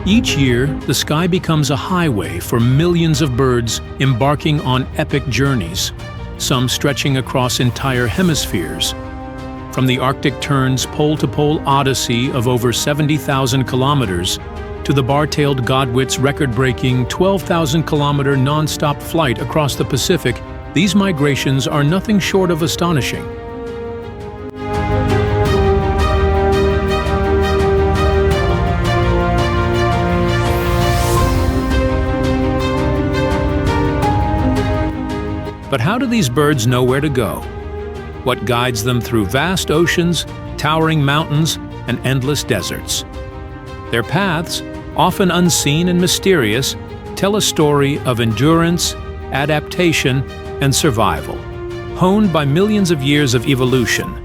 Each year, the sky becomes a highway for millions of birds embarking on epic journeys, some stretching across entire hemispheres. From the Arctic Tern's pole-to-pole odyssey of over 70,000 kilometers to the Bar-tailed Godwit's record-breaking 12,000-kilometer non-stop flight across the Pacific, these migrations are nothing short of astonishing. But how do these birds know where to go? What guides them through vast oceans, towering mountains, and endless deserts? Their paths, often unseen and mysterious, tell a story of endurance, adaptation, and survival, honed by millions of years of evolution.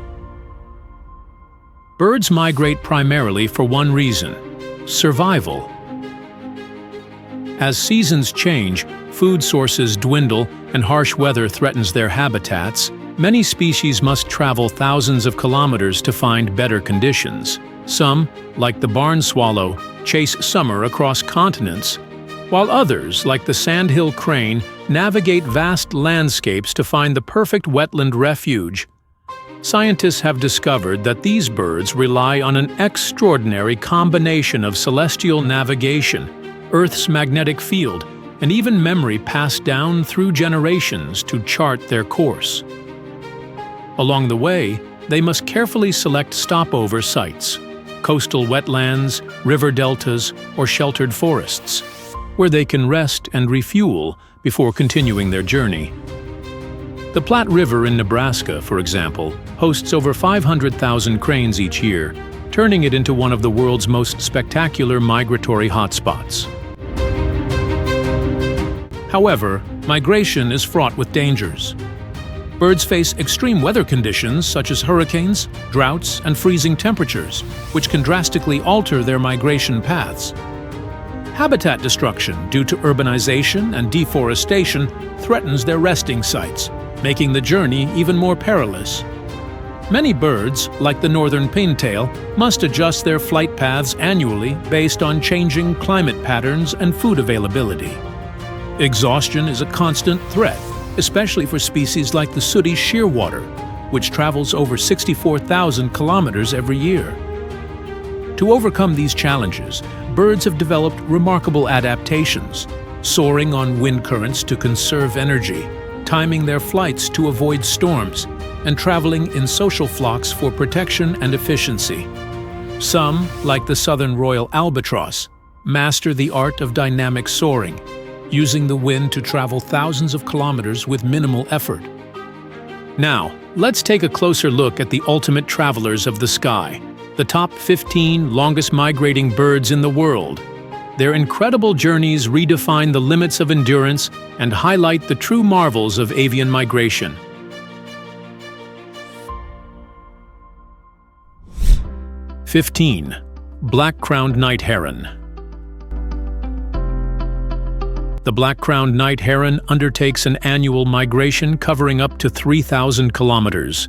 Birds migrate primarily for one reason: survival. As seasons change, food sources dwindle, and harsh weather threatens their habitats, many species must travel thousands of kilometers to find better conditions. Some, like the barn swallow, chase summer across continents, while others, like the Sandhill Crane, navigate vast landscapes to find the perfect wetland refuge. Scientists have discovered that these birds rely on an extraordinary combination of celestial navigation, Earth's magnetic field, and even memory passed down through generations to chart their course. Along the way, they must carefully select stopover sites, coastal wetlands, river deltas, or sheltered forests, where they can rest and refuel before continuing their journey. The Platte River in Nebraska, for example, hosts over 500,000 cranes each year, turning it into one of the world's most spectacular migratory hotspots. However, migration is fraught with dangers. Birds face extreme weather conditions such as hurricanes, droughts, and freezing temperatures, which can drastically alter their migration paths. Habitat destruction due to urbanization and deforestation threatens their resting sites, making the journey even more perilous. Many birds, like the northern pintail, must adjust their flight paths annually based on changing climate patterns and food availability. Exhaustion is a constant threat, especially for species like the sooty shearwater, which travels over 64,000 kilometers every year. To overcome these challenges, birds have developed remarkable adaptations, soaring on wind currents to conserve energy, timing their flights to avoid storms, and traveling in social flocks for protection and efficiency. Some, like the southern royal albatross, master the art of dynamic soaring, using the wind to travel thousands of kilometers with minimal effort. Now, let's take a closer look at the ultimate travelers of the sky, the top 15 longest migrating birds in the world. Their incredible journeys redefine the limits of endurance and highlight the true marvels of avian migration. 15. Black-crowned night heron. The black-crowned night heron undertakes an annual migration covering up to 3,000 kilometers,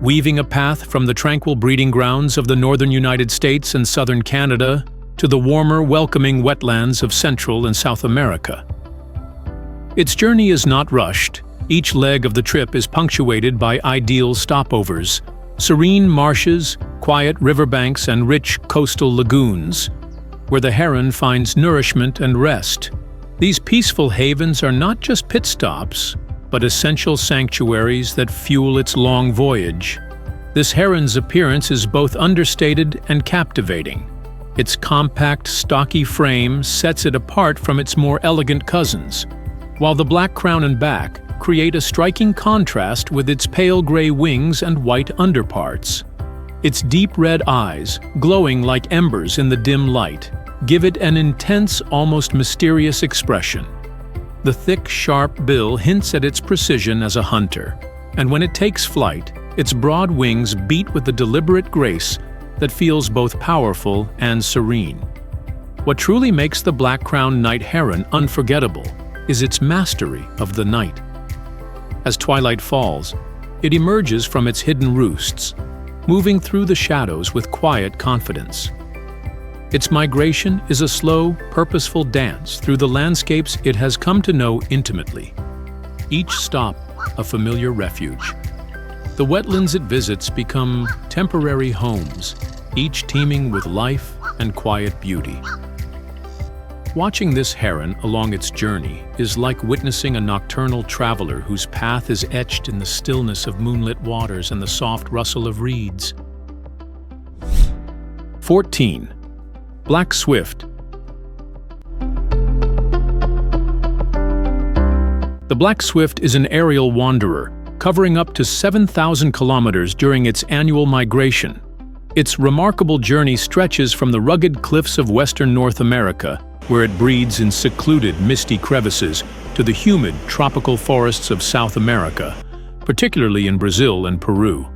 weaving a path from the tranquil breeding grounds of the northern United States and southern Canada to the warmer, welcoming wetlands of Central and South America. Its journey is not rushed. Each leg of the trip is punctuated by ideal stopovers, serene marshes, quiet riverbanks, and rich coastal lagoons, where the heron finds nourishment and rest. These peaceful havens are not just pit stops, but essential sanctuaries that fuel its long voyage. This heron's appearance is both understated and captivating. Its compact, stocky frame sets it apart from its more elegant cousins, while the black crown and back create a striking contrast with its pale gray wings and white underparts. Its deep red eyes, glowing like embers in the dim light, give it an intense, almost mysterious expression. The thick, sharp bill hints at its precision as a hunter, and when it takes flight, its broad wings beat with a deliberate grace that feels both powerful and serene. What truly makes the black-crowned night heron unforgettable is its mastery of the night. As twilight falls, it emerges from its hidden roosts, moving through the shadows with quiet confidence. Its migration is a slow, purposeful dance through the landscapes it has come to know intimately. Each stop a familiar refuge. The wetlands it visits become temporary homes, each teeming with life and quiet beauty. Watching this heron along its journey is like witnessing a nocturnal traveler whose path is etched in the stillness of moonlit waters and the soft rustle of reeds. 14. Black swift. The black swift is an aerial wanderer, covering up to 7,000 kilometers during its annual migration. Its remarkable journey stretches from the rugged cliffs of western North America, where it breeds in secluded, misty crevices, to the humid, tropical forests of South America, particularly in Brazil and Peru.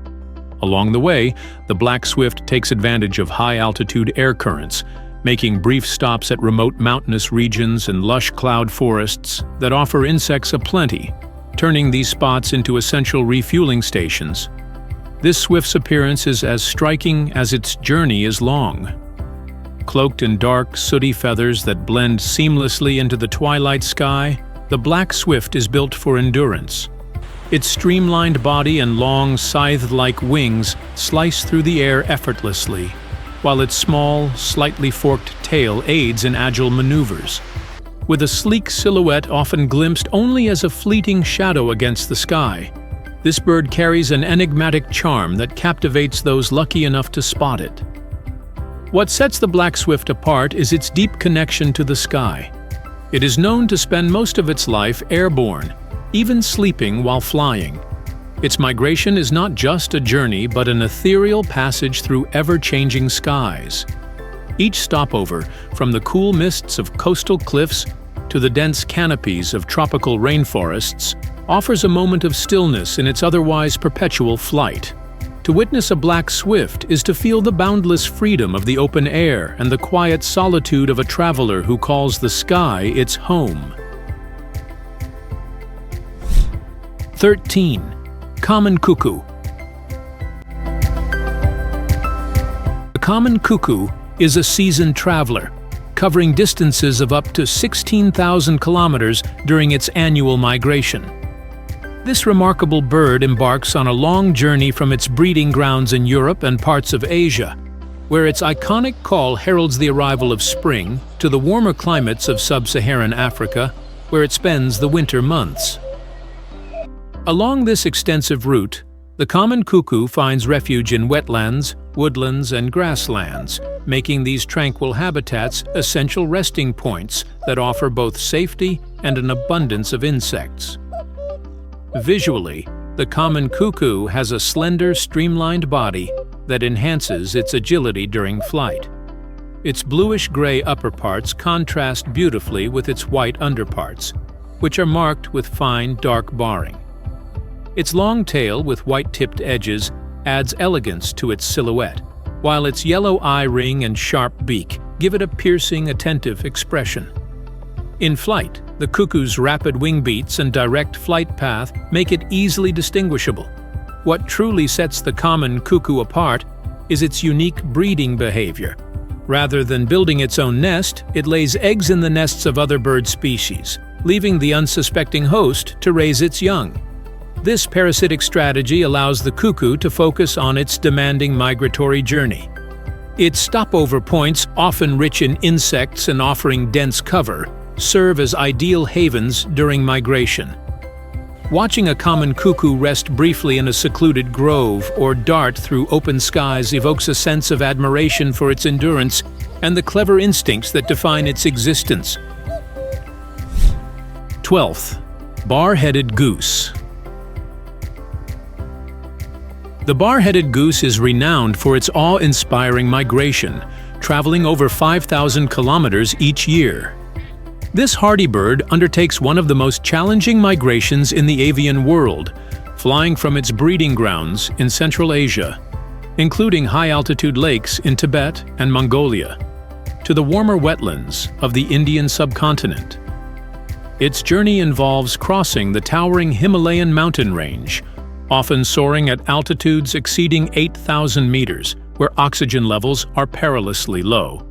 Along the way, the black swift takes advantage of high-altitude air currents, making brief stops at remote mountainous regions and lush cloud forests that offer insects aplenty, turning these spots into essential refueling stations. This swift's appearance is as striking as its journey is long. Cloaked in dark, sooty feathers that blend seamlessly into the twilight sky, the black swift is built for endurance. Its streamlined body and long, scythe-like wings slice through the air effortlessly, while its small, slightly forked tail aids in agile maneuvers. With a sleek silhouette often glimpsed only as a fleeting shadow against the sky, this bird carries an enigmatic charm that captivates those lucky enough to spot it. What sets the black swift apart is its deep connection to the sky. It is known to spend most of its life airborne, even sleeping while flying. Its migration is not just a journey, but an ethereal passage through ever-changing skies. Each stopover, from the cool mists of coastal cliffs to the dense canopies of tropical rainforests, offers a moment of stillness in its otherwise perpetual flight. To witness a black swift is to feel the boundless freedom of the open air and the quiet solitude of a traveler who calls the sky its home. 13. Common cuckoo. The common cuckoo is a seasoned traveler, covering distances of up to 16,000 kilometers during its annual migration. This remarkable bird embarks on a long journey from its breeding grounds in Europe and parts of Asia, where its iconic call heralds the arrival of spring, to the warmer climates of sub-Saharan Africa, where it spends the winter months. Along this extensive route, the common cuckoo finds refuge in wetlands, woodlands, and grasslands, making these tranquil habitats essential resting points that offer both safety and an abundance of insects. Visually, the common cuckoo has a slender, streamlined body that enhances its agility during flight. Its bluish-gray upperparts contrast beautifully with its white underparts, which are marked with fine, dark barring. Its long tail with white-tipped edges adds elegance to its silhouette, while its yellow eye ring and sharp beak give it a piercing, attentive expression. In flight, the cuckoo's rapid wing beats and direct flight path make it easily distinguishable. What truly sets the common cuckoo apart is its unique breeding behavior. Rather than building its own nest, it lays eggs in the nests of other bird species, leaving the unsuspecting host to raise its young. This parasitic strategy allows the cuckoo to focus on its demanding migratory journey. Its stopover points, often rich in insects and offering dense cover, serve as ideal havens during migration. Watching a common cuckoo rest briefly in a secluded grove or dart through open skies evokes a sense of admiration for its endurance and the clever instincts that define its existence. 12th, bar-headed goose. The bar-headed goose is renowned for its awe-inspiring migration, traveling over 5,000 kilometers each year. This hardy bird undertakes one of the most challenging migrations in the avian world, flying from its breeding grounds in Central Asia, including high-altitude lakes in Tibet and Mongolia, to the warmer wetlands of the Indian subcontinent. Its journey involves crossing the towering Himalayan mountain range, often soaring at altitudes exceeding 8,000 meters, where oxygen levels are perilously low.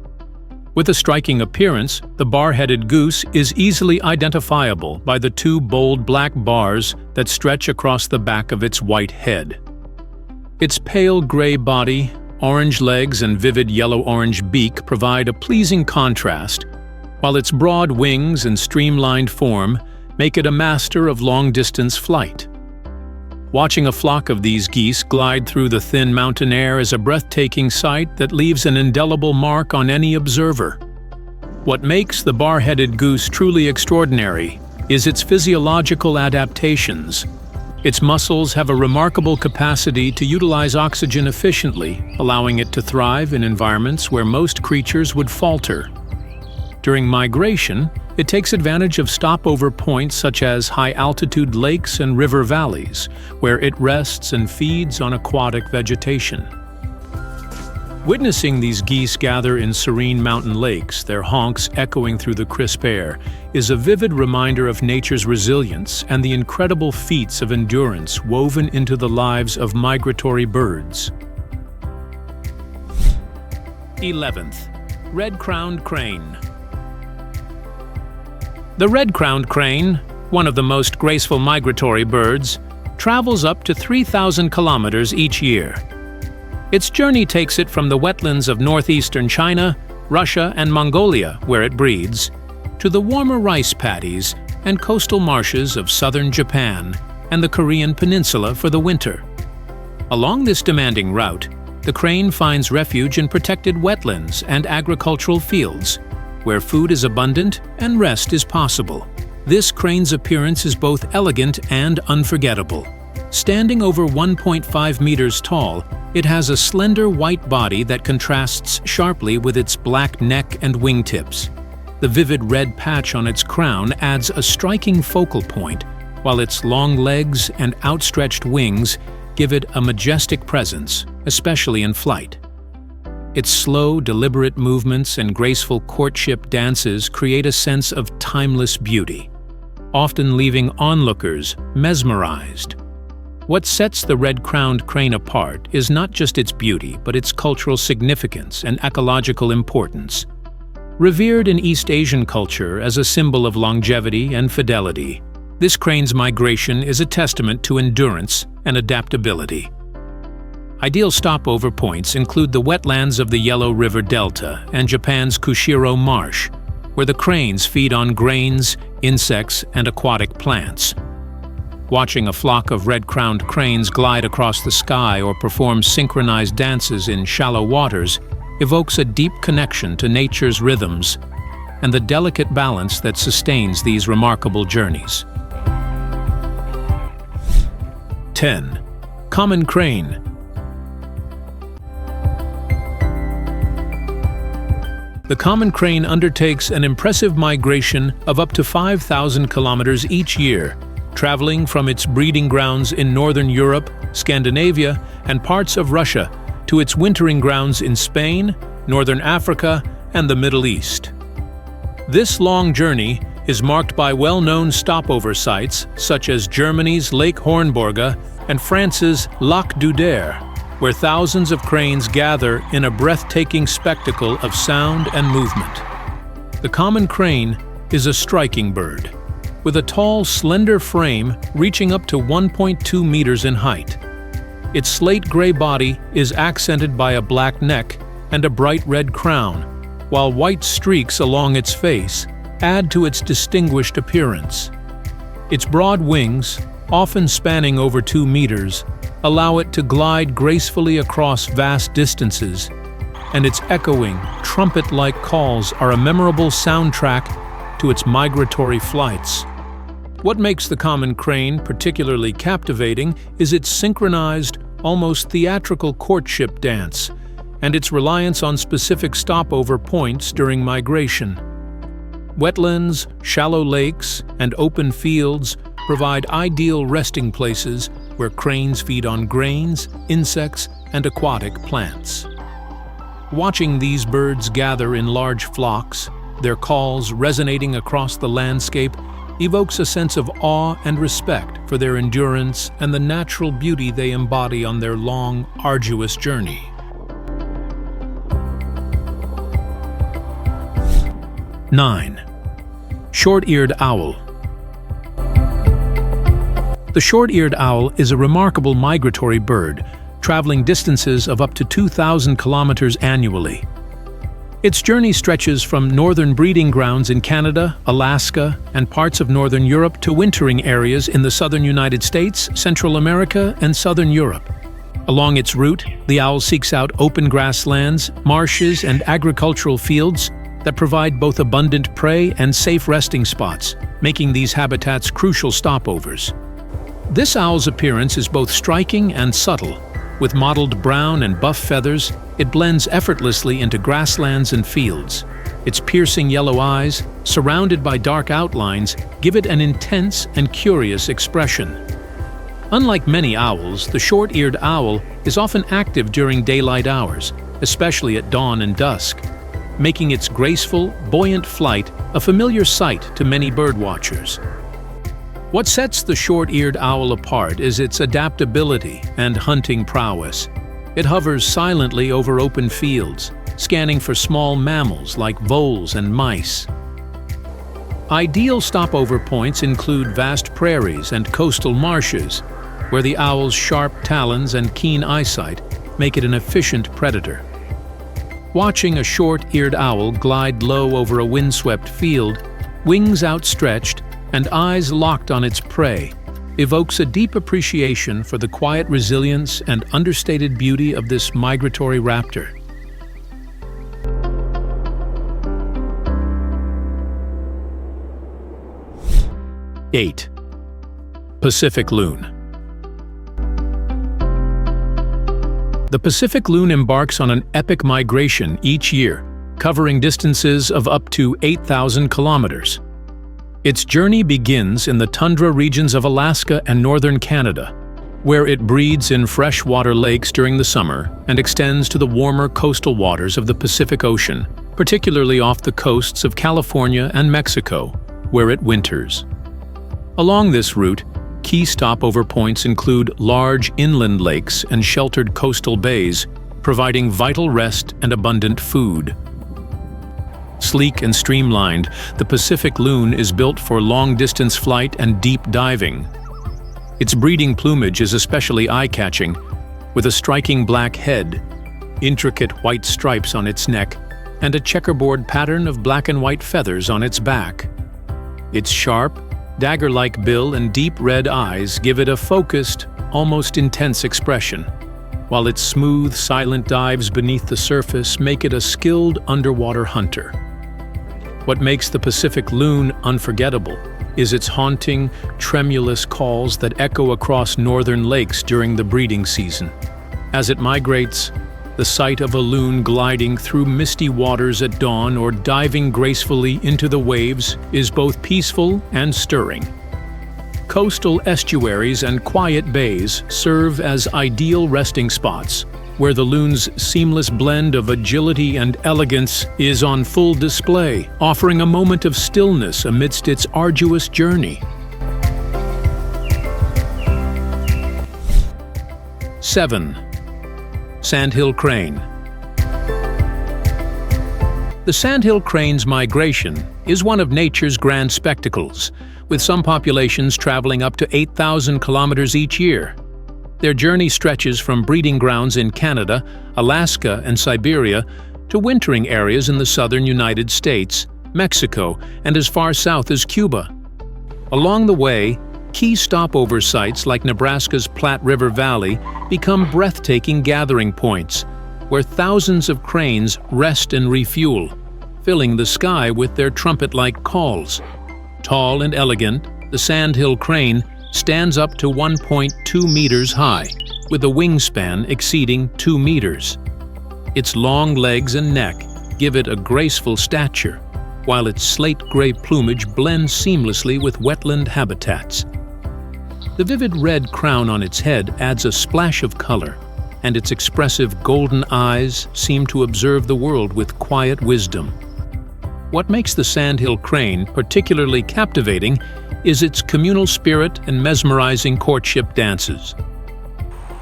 With a striking appearance, the bar-headed goose is easily identifiable by the two bold black bars that stretch across the back of its white head. Its pale gray body, orange legs, and vivid yellow-orange beak provide a pleasing contrast, while its broad wings and streamlined form make it a master of long-distance flight. Watching a flock of these geese glide through the thin mountain air is a breathtaking sight that leaves an indelible mark on any observer. What makes the bar-headed goose truly extraordinary is its physiological adaptations. Its muscles have a remarkable capacity to utilize oxygen efficiently, allowing it to thrive in environments where most creatures would falter. During migration, it takes advantage of stopover points such as high-altitude lakes and river valleys, where it rests and feeds on aquatic vegetation. Witnessing these geese gather in serene mountain lakes, their honks echoing through the crisp air, is a vivid reminder of nature's resilience and the incredible feats of endurance woven into the lives of migratory birds. 11th, red-crowned crane. The red-crowned crane, one of the most graceful migratory birds, travels up to 3,000 kilometers each year. Its journey takes it from the wetlands of northeastern China, Russia, and Mongolia, where it breeds, to the warmer rice paddies and coastal marshes of southern Japan and the Korean peninsula for the winter. Along this demanding route, the crane finds refuge in protected wetlands and agricultural fields, where food is abundant and rest is possible. This crane's appearance is both elegant and unforgettable. Standing over 1.5 meters tall, it has a slender white body that contrasts sharply with its black neck and wingtips. The vivid red patch on its crown adds a striking focal point, while its long legs and outstretched wings give it a majestic presence, especially in flight. Its slow, deliberate movements and graceful courtship dances create a sense of timeless beauty, often leaving onlookers mesmerized. What sets the red-crowned crane apart is not just its beauty, but its cultural significance and ecological importance. Revered in East Asian culture as a symbol of longevity and fidelity, this crane's migration is a testament to endurance and adaptability. Ideal stopover points include the wetlands of the Yellow River Delta and Japan's Kushiro Marsh, where the cranes feed on grains, insects, and aquatic plants. Watching a flock of red-crowned cranes glide across the sky or perform synchronized dances in shallow waters evokes a deep connection to nature's rhythms and the delicate balance that sustains these remarkable journeys. 10. Common crane. The common crane undertakes an impressive migration of up to 5,000 kilometers each year, traveling from its breeding grounds in northern Europe, Scandinavia, and parts of Russia to its wintering grounds in Spain, northern Africa, and the Middle East. This long journey is marked by well-known stopover sites such as Germany's Lake Hornborga and France's Lac du Der, where thousands of cranes gather in a breathtaking spectacle of sound and movement. The common crane is a striking bird, with a tall, slender frame reaching up to 1.2 meters in height. Its slate-gray body is accented by a black neck and a bright red crown, while white streaks along its face add to its distinguished appearance. Its broad wings, often spanning over 2 meters, allow it to glide gracefully across vast distances, and its echoing, trumpet-like calls are a memorable soundtrack to its migratory flights. What makes the common crane particularly captivating is its synchronized, almost theatrical courtship dance, and its reliance on specific stopover points during migration. Wetlands, shallow lakes, and open fields provide ideal resting places where cranes feed on grains, insects, and aquatic plants. Watching these birds gather in large flocks, their calls resonating across the landscape, evokes a sense of awe and respect for their endurance and the natural beauty they embody on their long, arduous journey. Nine. Short-eared owl. The short-eared owl is a remarkable migratory bird, traveling distances of up to 2,000 kilometers annually. Its journey stretches from northern breeding grounds in Canada, Alaska, and parts of northern Europe to wintering areas in the southern United States, Central America, and southern Europe. Along its route, the owl seeks out open grasslands, marshes, and agricultural fields that provide both abundant prey and safe resting spots, making these habitats crucial stopovers. This owl's appearance is both striking and subtle. With mottled brown and buff feathers, it blends effortlessly into grasslands and fields. Its piercing yellow eyes, surrounded by dark outlines, give it an intense and curious expression. Unlike many owls, the short-eared owl is often active during daylight hours, especially at dawn and dusk, making its graceful, buoyant flight a familiar sight to many birdwatchers. What sets the short-eared owl apart is its adaptability and hunting prowess. It hovers silently over open fields, scanning for small mammals like voles and mice. Ideal stopover points include vast prairies and coastal marshes, where the owl's sharp talons and keen eyesight make it an efficient predator. Watching a short-eared owl glide low over a windswept field, wings outstretched, and eyes locked on its prey, evokes a deep appreciation for the quiet resilience and understated beauty of this migratory raptor. Eight. Pacific loon. The Pacific loon embarks on an epic migration each year, covering distances of up to 8,000 kilometers. Its journey begins in the tundra regions of Alaska and northern Canada, where it breeds in freshwater lakes during the summer and extends to the warmer coastal waters of the Pacific Ocean, particularly off the coasts of California and Mexico, where it winters. Along this route, key stopover points include large inland lakes and sheltered coastal bays, providing vital rest and abundant food. Sleek and streamlined, the Pacific loon is built for long-distance flight and deep diving. Its breeding plumage is especially eye-catching, with a striking black head, intricate white stripes on its neck, and a checkerboard pattern of black and white feathers on its back. Its sharp, dagger-like bill and deep red eyes give it a focused, almost intense expression, while its smooth, silent dives beneath the surface make it a skilled underwater hunter. What makes the Pacific loon unforgettable is its haunting, tremulous calls that echo across northern lakes during the breeding season. As it migrates, the sight of a loon gliding through misty waters at dawn or diving gracefully into the waves is both peaceful and stirring. Coastal estuaries and quiet bays serve as ideal resting spots, where the loon's seamless blend of agility and elegance is on full display, offering a moment of stillness amidst its arduous journey. 7. Sandhill Crane. The sandhill crane's migration is one of nature's grand spectacles, with some populations traveling up to 8,000 kilometers each year. Their journey stretches from breeding grounds in Canada, Alaska, and Siberia to wintering areas in the southern United States, Mexico, and as far south as Cuba. Along the way, key stopover sites like Nebraska's Platte River Valley become breathtaking gathering points, where thousands of cranes rest and refuel, filling the sky with their trumpet-like calls. Tall and elegant, The Sandhill Crane stands up to 1.2 meters high, with a wingspan exceeding 2 meters. Its long legs and neck give it a graceful stature, while its slate-gray plumage blends seamlessly with wetland habitats. The vivid red crown on its head adds a splash of color, and its expressive golden eyes seem to observe the world with quiet wisdom. What makes the Sandhill Crane particularly captivating is its communal spirit and mesmerizing courtship dances.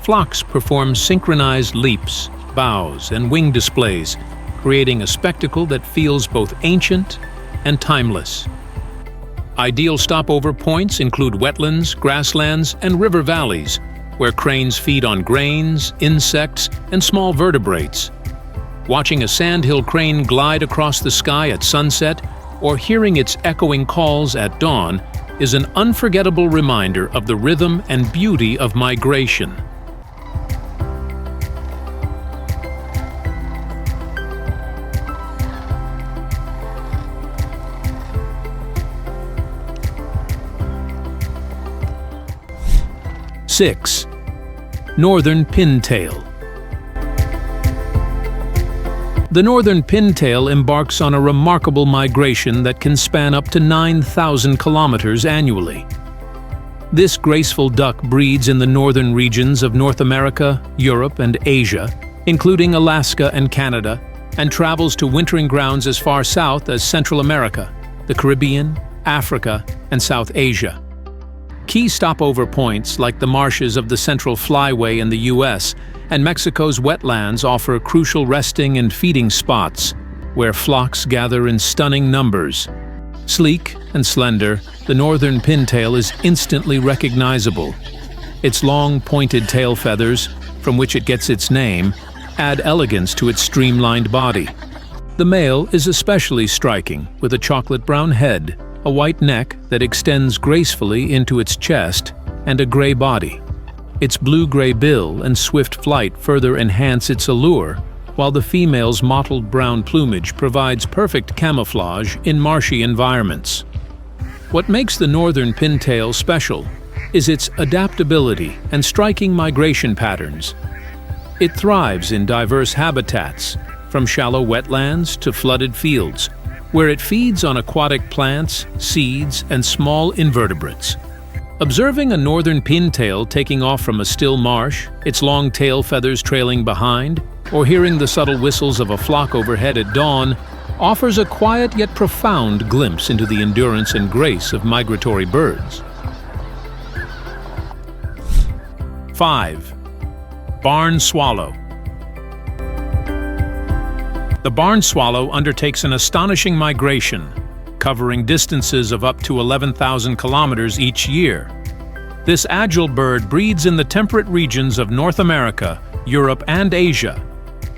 Flocks perform synchronized leaps, bows, and wing displays, creating a spectacle that feels both ancient and timeless. Ideal stopover points include wetlands, grasslands, and river valleys, where cranes feed on grains, insects, and small vertebrates. Watching a sandhill crane glide across the sky at sunset or hearing its echoing calls at dawn is an unforgettable reminder of the rhythm and beauty of migration. Six. Northern pintail. The northern pintail embarks on a remarkable migration that can span up to 9,000 kilometers annually. This graceful duck breeds in the northern regions of North America, Europe, and Asia, including Alaska and Canada, and travels to wintering grounds as far south as Central America, the Caribbean, Africa, and South Asia. Key stopover points like the marshes of the Central Flyway in the U.S. and Mexico's wetlands offer crucial resting and feeding spots where flocks gather in stunning numbers. Sleek and slender, the northern pintail is instantly recognizable. Its long, pointed tail feathers, from which it gets its name, add elegance to its streamlined body. The male is especially striking, with a chocolate-brown head, a white neck that extends gracefully into its chest, and a gray body. Its blue-gray bill and swift flight further enhance its allure, while the female's mottled brown plumage provides perfect camouflage in marshy environments. What makes the northern pintail special is its adaptability and striking migration patterns. It thrives in diverse habitats, from shallow wetlands to flooded fields, where it feeds on aquatic plants, seeds, and small invertebrates. Observing a northern pintail taking off from a still marsh, its long tail feathers trailing behind, or hearing the subtle whistles of a flock overhead at dawn, offers a quiet yet profound glimpse into the endurance and grace of migratory birds. 5. Barn swallow. The barn swallow undertakes an astonishing migration, covering distances of up to 11,000 kilometers each year. This agile bird breeds in the temperate regions of North America, Europe, and Asia,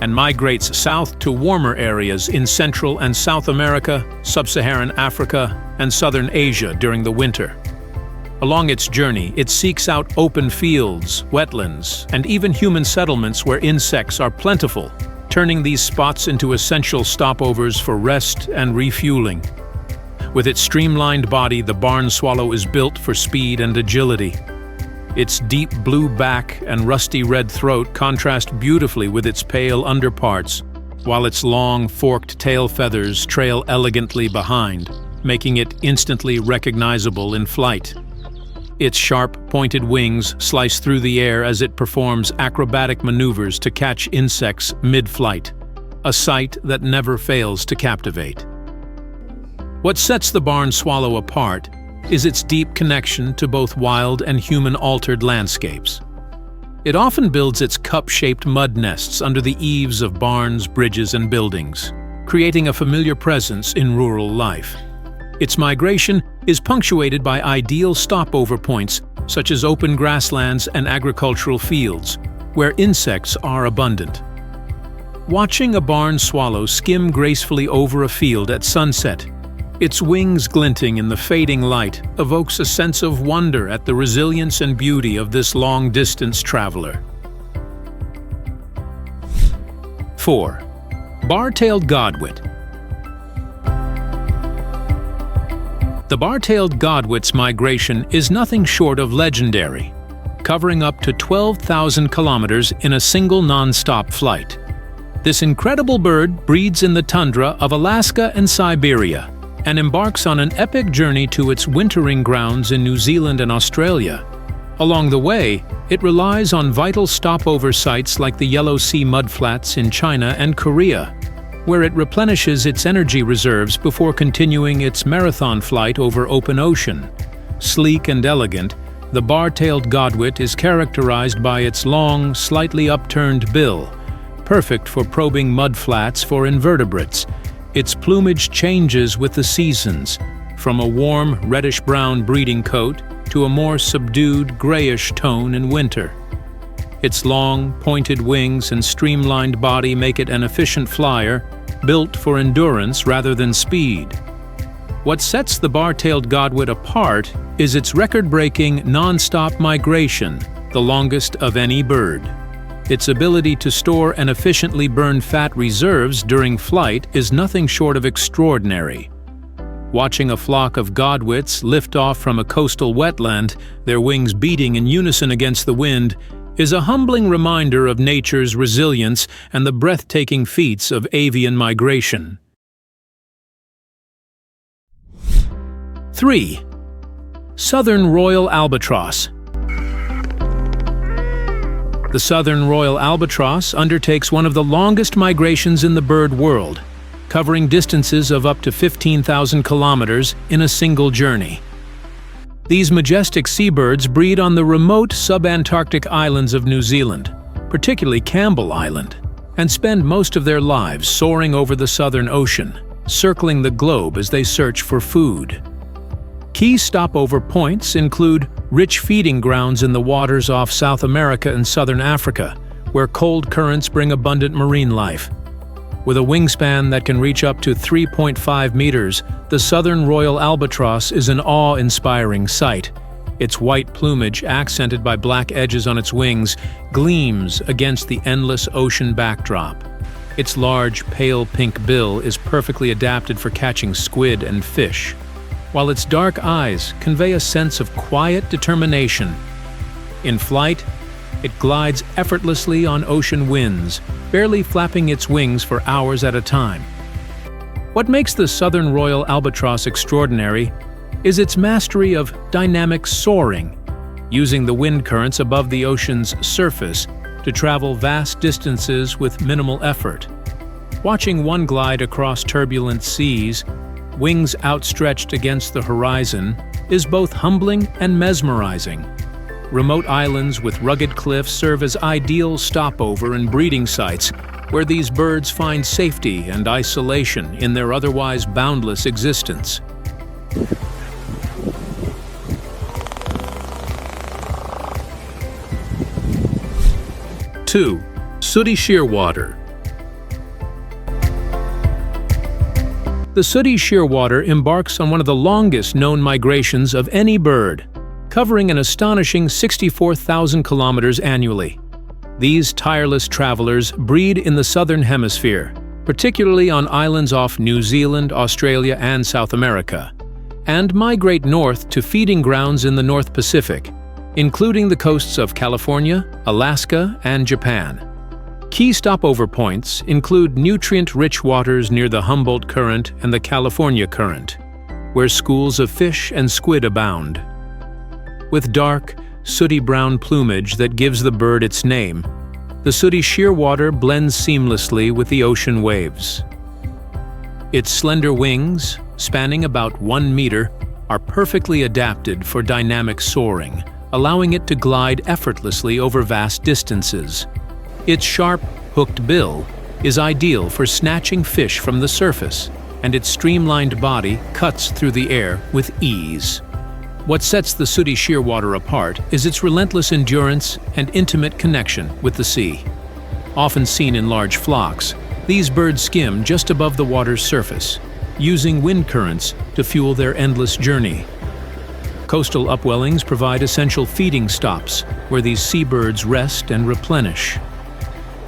and migrates south to warmer areas in Central and South America, Sub-Saharan Africa, and Southern Asia during the winter. Along its journey, it seeks out open fields, wetlands, and even human settlements where insects are plentiful, turning these spots into essential stopovers for rest and refueling. With its streamlined body, the barn swallow is built for speed and agility. Its deep blue back and rusty red throat contrast beautifully with its pale underparts, while its long, forked tail feathers trail elegantly behind, making it instantly recognizable in flight. Its sharp, pointed wings slice through the air as it performs acrobatic maneuvers to catch insects mid-flight, a sight that never fails to captivate. What sets the barn swallow apart is its deep connection to both wild and human-altered landscapes. It often builds its cup-shaped mud nests under the eaves of barns, bridges, and buildings, creating a familiar presence in rural life. Its migration is punctuated by ideal stopover points such as open grasslands and agricultural fields, where insects are abundant. Watching a barn swallow skim gracefully over a field at sunset, its wings glinting in the fading light evokes a sense of wonder at the resilience and beauty of this long-distance traveler. 4. Bar-tailed Godwit. The bar-tailed Godwit's migration is nothing short of legendary, covering up to 12,000 kilometers in a single non-stop flight. This incredible bird breeds in the tundra of Alaska and Siberia and embarks on an epic journey to its wintering grounds in New Zealand and Australia. Along the way, it relies on vital stopover sites like the Yellow Sea mudflats in China and Korea, where it replenishes its energy reserves before continuing its marathon flight over open ocean. Sleek and elegant, the bar-tailed Godwit is characterized by its long, slightly upturned bill, perfect for probing mudflats for invertebrates. Its plumage changes with the seasons, from a warm reddish-brown breeding coat to a more subdued grayish tone in winter. Its long, pointed wings and streamlined body make it an efficient flyer, built for endurance rather than speed. What sets the bar-tailed Godwit apart is its record-breaking, non-stop migration, the longest of any bird. Its ability to store and efficiently burn fat reserves during flight is nothing short of extraordinary. Watching a flock of godwits lift off from a coastal wetland, their wings beating in unison against the wind, is a humbling reminder of nature's resilience and the breathtaking feats of avian migration. 3. Southern Royal Albatross. The southern royal albatross undertakes one of the longest migrations in the bird world, covering distances of up to 15,000 kilometers in a single journey. These majestic seabirds breed on the remote subantarctic islands of New Zealand, particularly Campbell Island, and spend most of their lives soaring over the Southern Ocean, circling the globe as they search for food. Key stopover points include rich feeding grounds in the waters off South America and Southern Africa, where cold currents bring abundant marine life. With a wingspan that can reach up to 3.5 meters, the southern royal albatross is an awe-inspiring sight. Its white plumage, accented by black edges on its wings, gleams against the endless ocean backdrop. Its large, pale pink bill is perfectly adapted for catching squid and fish, while its dark eyes convey a sense of quiet determination. In flight, it glides effortlessly on ocean winds, barely flapping its wings for hours at a time. What makes the southern royal albatross extraordinary is its mastery of dynamic soaring, using the wind currents above the ocean's surface to travel vast distances with minimal effort. Watching one glide across turbulent seas, wings outstretched against the horizon, is both humbling and mesmerizing. Remote islands with rugged cliffs serve as ideal stopover and breeding sites where these birds find safety and isolation in their otherwise boundless existence. 2. Sooty shearwater. The sooty shearwater embarks on one of the longest known migrations of any bird, covering an astonishing 64,000 kilometers annually. These tireless travelers breed in the southern hemisphere, particularly on islands off New Zealand, Australia, and South America, and migrate north to feeding grounds in the North Pacific, including the coasts of California, Alaska, and Japan. Key stopover points include nutrient-rich waters near the Humboldt Current and the California Current, where schools of fish and squid abound. With dark, sooty brown plumage that gives the bird its name, the sooty shearwater blends seamlessly with the ocean waves. Its slender wings, spanning about 1 meter, are perfectly adapted for dynamic soaring, allowing it to glide effortlessly over vast distances. Its sharp, hooked bill is ideal for snatching fish from the surface, and its streamlined body cuts through the air with ease. What sets the sooty shearwater apart is its relentless endurance and intimate connection with the sea. Often seen in large flocks, these birds skim just above the water's surface, using wind currents to fuel their endless journey. Coastal upwellings provide essential feeding stops where these seabirds rest and replenish.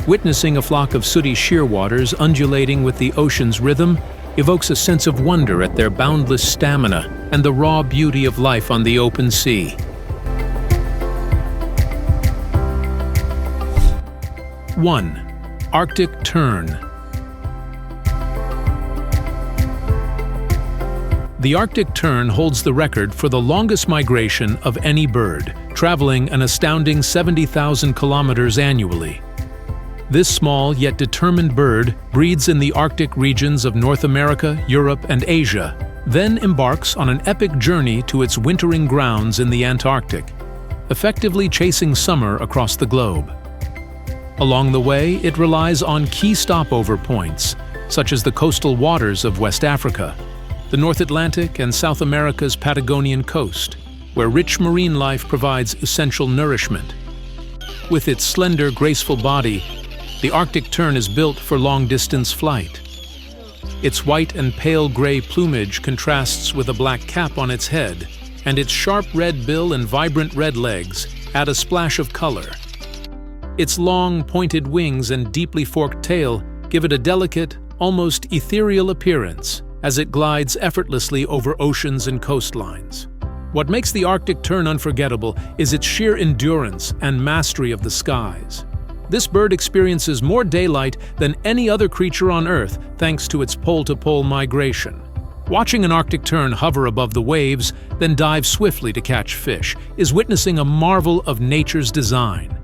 Witnessing a flock of sooty shearwaters undulating with the ocean's rhythm evokes a sense of wonder at their boundless stamina and the raw beauty of life on the open sea. 1. Arctic Tern. The Arctic tern holds the record for the longest migration of any bird, traveling an astounding 70,000 kilometers annually. This small yet determined bird breeds in the Arctic regions of North America, Europe, and Asia, then embarks on an epic journey to its wintering grounds in the Antarctic, effectively chasing summer across the globe. Along the way, it relies on key stopover points, such as the coastal waters of West Africa, the North Atlantic and South America's Patagonian coast, where rich marine life provides essential nourishment. With its slender, graceful body, the Arctic tern is built for long-distance flight. Its white and pale gray plumage contrasts with a black cap on its head, and its sharp red bill and vibrant red legs add a splash of color. Its long, pointed wings and deeply forked tail give it a delicate, almost ethereal appearance as it glides effortlessly over oceans and coastlines. What makes the Arctic tern unforgettable is its sheer endurance and mastery of the skies. This bird experiences more daylight than any other creature on Earth thanks to its pole-to-pole migration. Watching an Arctic tern hover above the waves, then dive swiftly to catch fish, is witnessing a marvel of nature's design.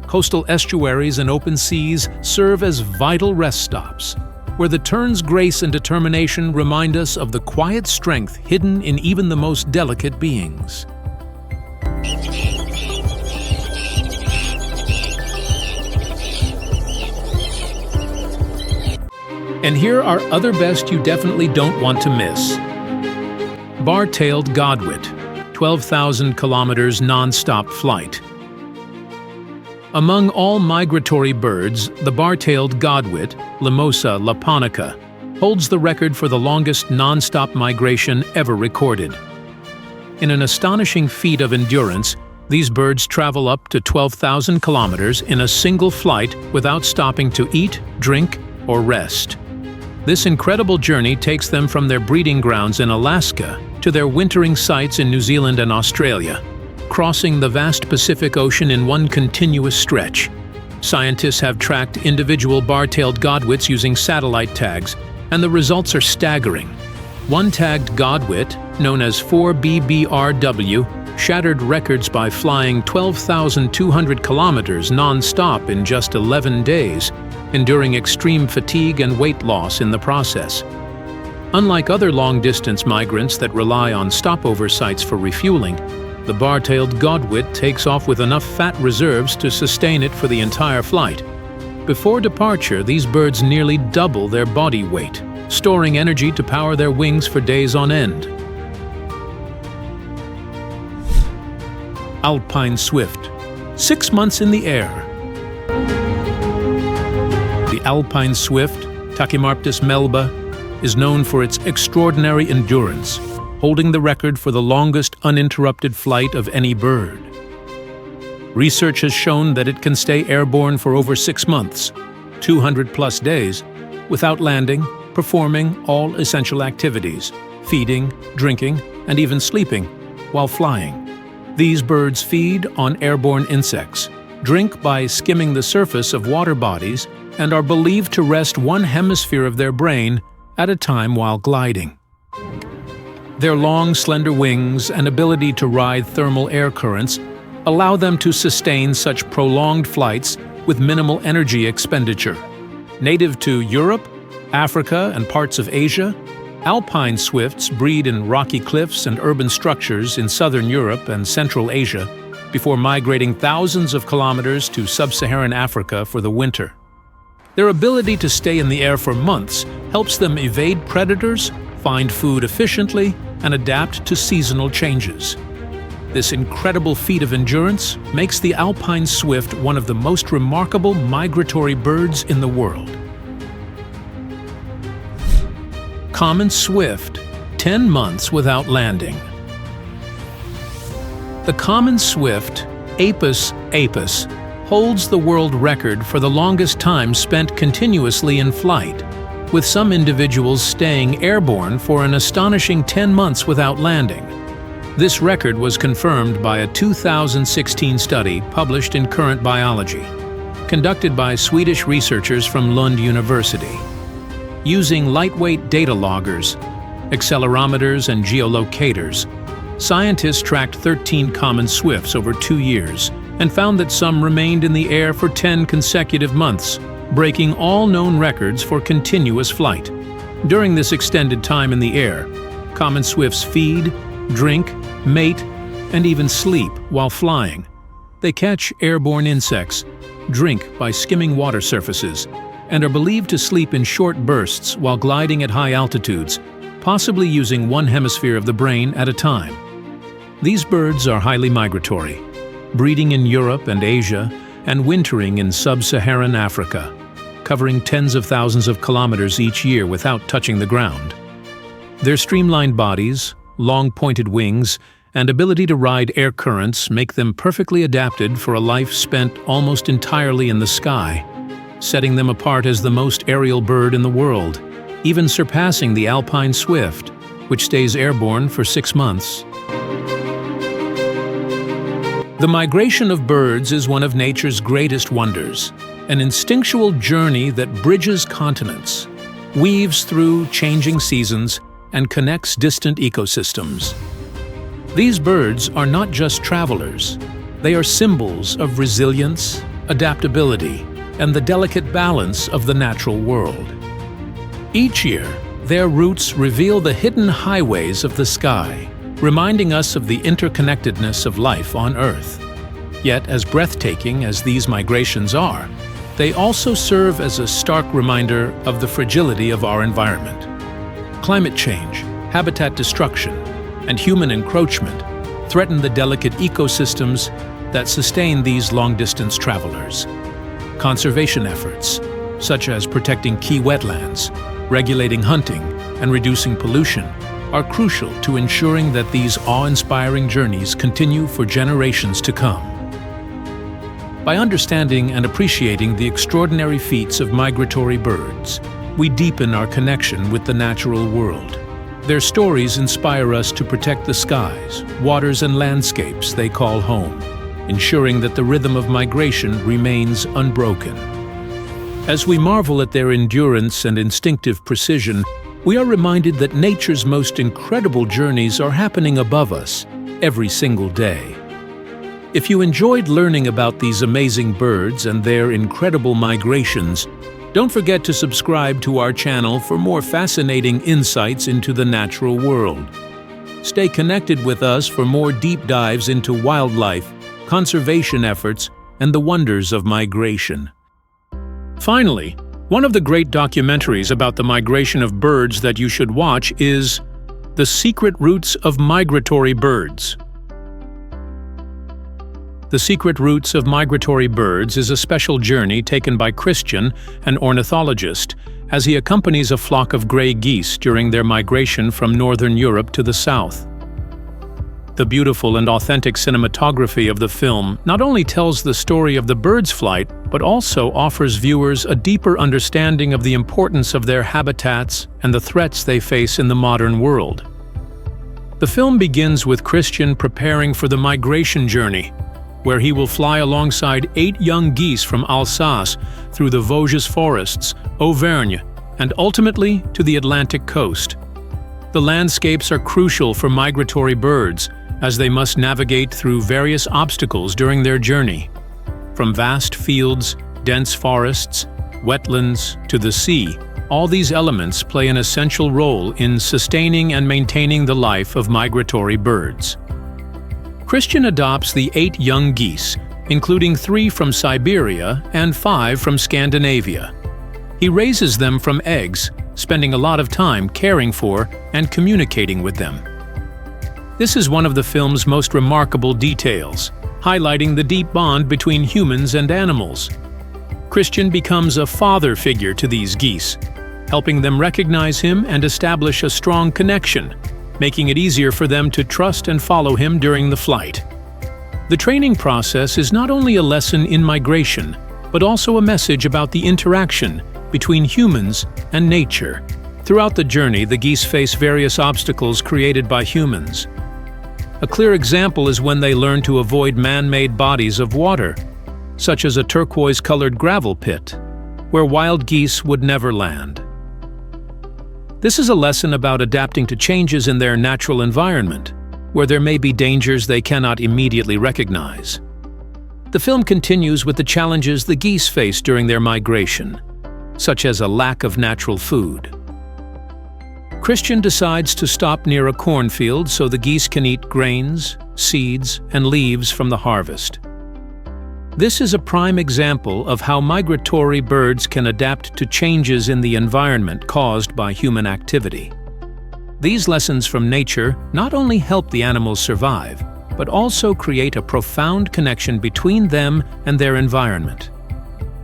Coastal estuaries and open seas serve as vital rest stops, where the tern's grace and determination remind us of the quiet strength hidden in even the most delicate beings. And here are other best you definitely don't want to miss. Bar-tailed Godwit, 12,000 kilometers non-stop flight. Among all migratory birds, the bar-tailed godwit, Limosa laponica, holds the record for the longest non-stop migration ever recorded. In an astonishing feat of endurance, these birds travel up to 12,000 kilometers in a single flight without stopping to eat, drink, or rest. This incredible journey takes them from their breeding grounds in Alaska to their wintering sites in New Zealand and Australia, crossing the vast Pacific Ocean in one continuous stretch. Scientists have tracked individual bar-tailed godwits using satellite tags, and the results are staggering. One tagged godwit, known as 4BBRW, shattered records by flying 12,200 kilometers non-stop in just 11 days, enduring extreme fatigue and weight loss in the process. Unlike other long-distance migrants that rely on stopover sites for refueling, the bar-tailed godwit takes off with enough fat reserves to sustain it for the entire flight. Before departure, these birds nearly double their body weight, storing energy to power their wings for days on end. Alpine swift, 6 months in the air. The alpine swift, Tachymarptis melba, is known for its extraordinary endurance, holding the record for the longest uninterrupted flight of any bird. Research has shown that it can stay airborne for over 6 months, 200+ days, without landing, performing all essential activities, feeding, drinking, and even sleeping, while flying. These birds feed on airborne insects, drink by skimming the surface of water bodies, and are believed to rest one hemisphere of their brain at a time while gliding. Their long, slender wings and ability to ride thermal air currents allow them to sustain such prolonged flights with minimal energy expenditure. Native to Europe, Africa, and parts of Asia, alpine swifts breed in rocky cliffs and urban structures in southern Europe and Central Asia before migrating thousands of kilometers to sub-Saharan Africa for the winter. Their ability to stay in the air for months helps them evade predators, find food efficiently, and adapt to seasonal changes. This incredible feat of endurance makes the alpine swift one of the most remarkable migratory birds in the world. Common swift, 10 months without landing. The common swift, Apus holds the world record for the longest time spent continuously in flight, with some individuals staying airborne for an astonishing 10 months without landing. This record was confirmed by a 2016 study published in Current Biology, conducted by Swedish researchers from Lund University. Using lightweight data loggers, accelerometers, and geolocators, scientists tracked 13 common swifts over 2 years and found that some remained in the air for 10 consecutive months, breaking all known records for continuous flight. During this extended time in the air, common swifts feed, drink, mate, and even sleep while flying. They catch airborne insects, drink by skimming water surfaces, and are believed to sleep in short bursts while gliding at high altitudes, possibly using one hemisphere of the brain at a time. These birds are highly migratory, breeding in Europe and Asia and wintering in sub-Saharan Africa, covering tens of thousands of kilometers each year without touching the ground. Their streamlined bodies, long pointed wings, and ability to ride air currents make them perfectly adapted for a life spent almost entirely in the sky, setting them apart as the most aerial bird in the world, even surpassing the alpine swift, which stays airborne for 6 months. The migration of birds is one of nature's greatest wonders, an instinctual journey that bridges continents, weaves through changing seasons, and connects distant ecosystems. These birds are not just travelers, they are symbols of resilience, adaptability, and the delicate balance of the natural world. Each year, their routes reveal the hidden highways of the sky, reminding us of the interconnectedness of life on Earth. Yet, as breathtaking as these migrations are, they also serve as a stark reminder of the fragility of our environment. Climate change, habitat destruction, and human encroachment threaten the delicate ecosystems that sustain these long-distance travelers. Conservation efforts, such as protecting key wetlands, regulating hunting, and reducing pollution, are crucial to ensuring that these awe-inspiring journeys continue for generations to come. By understanding and appreciating the extraordinary feats of migratory birds, we deepen our connection with the natural world. Their stories inspire us to protect the skies, waters, and landscapes they call home, ensuring that the rhythm of migration remains unbroken. As we marvel at their endurance and instinctive precision, we are reminded that nature's most incredible journeys are happening above us every single day. If you enjoyed learning about these amazing birds and their incredible migrations, don't forget to subscribe to our channel for more fascinating insights into the natural world. Stay connected with us for more deep dives into wildlife, conservation efforts, and the wonders of migration. Finally, one of the great documentaries about the migration of birds that you should watch is The Secret Routes of Migratory Birds. The Secret Routes of Migratory Birds is a special journey taken by Christian, an ornithologist, as he accompanies a flock of gray geese during their migration from northern Europe to the south. The beautiful and authentic cinematography of the film not only tells the story of the bird's flight, but also offers viewers a deeper understanding of the importance of their habitats and the threats they face in the modern world. The film begins with Christian preparing for the migration journey, where he will fly alongside 8 young geese from Alsace through the Vosges forests, Auvergne, and ultimately to the Atlantic coast. The landscapes are crucial for migratory birds, as they must navigate through various obstacles during their journey. From vast fields, dense forests, wetlands, to the sea, all these elements play an essential role in sustaining and maintaining the life of migratory birds. Christian adopts the 8 young geese, including 3 from Siberia and 5 from Scandinavia. He raises them from eggs, spending a lot of time caring for and communicating with them. This is one of the film's most remarkable details, highlighting the deep bond between humans and animals. Christian becomes a father figure to these geese, helping them recognize him and establish a strong connection, making it easier for them to trust and follow him during the flight. The training process is not only a lesson in migration, but also a message about the interaction, between humans and nature. Throughout the journey, the geese face various obstacles created by humans. A clear example is when they learn to avoid man-made bodies of water, such as a turquoise-colored gravel pit, where wild geese would never land. This is a lesson about adapting to changes in their natural environment, where there may be dangers they cannot immediately recognize. The film continues with the challenges the geese face during their migration, such as a lack of natural food. Christian decides to stop near a cornfield so the geese can eat grains, seeds, and leaves from the harvest. This is a prime example of how migratory birds can adapt to changes in the environment caused by human activity. These lessons from nature not only help the animals survive, but also create a profound connection between them and their environment.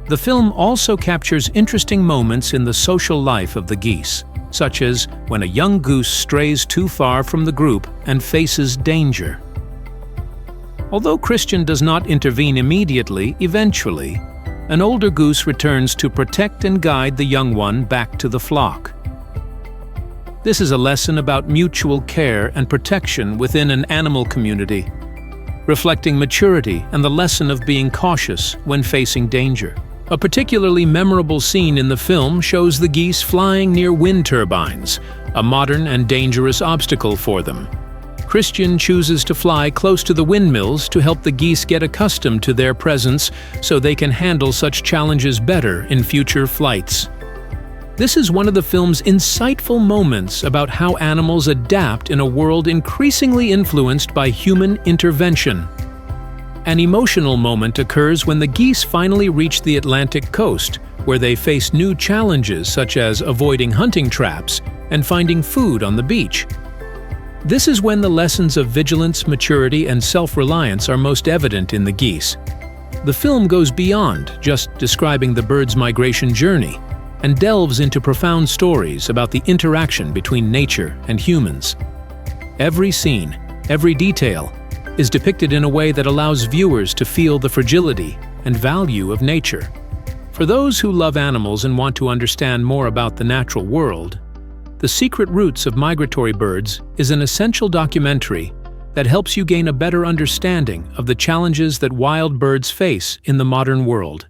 The film also captures interesting moments in the social life of the geese, such as when a young goose strays too far from the group and faces danger. Although Christian does not intervene immediately, eventually, an older goose returns to protect and guide the young one back to the flock. This is a lesson about mutual care and protection within an animal community, reflecting maturity and the lesson of being cautious when facing danger. A particularly memorable scene in the film shows the geese flying near wind turbines, a modern and dangerous obstacle for them. Christian chooses to fly close to the windmills to help the geese get accustomed to their presence so they can handle such challenges better in future flights. This is one of the film's insightful moments about how animals adapt in a world increasingly influenced by human intervention. An emotional moment occurs when the geese finally reach the Atlantic coast, where they face new challenges such as avoiding hunting traps and finding food on the beach. This is when the lessons of vigilance, maturity, and self-reliance are most evident in the geese. The film goes beyond just describing the birds' migration journey and delves into profound stories about the interaction between nature and humans. Every scene, every detail, is depicted in a way that allows viewers to feel the fragility and value of nature. For those who love animals and want to understand more about the natural world, The Secret Roots of Migratory Birds is an essential documentary that helps you gain a better understanding of the challenges that wild birds face in the modern world.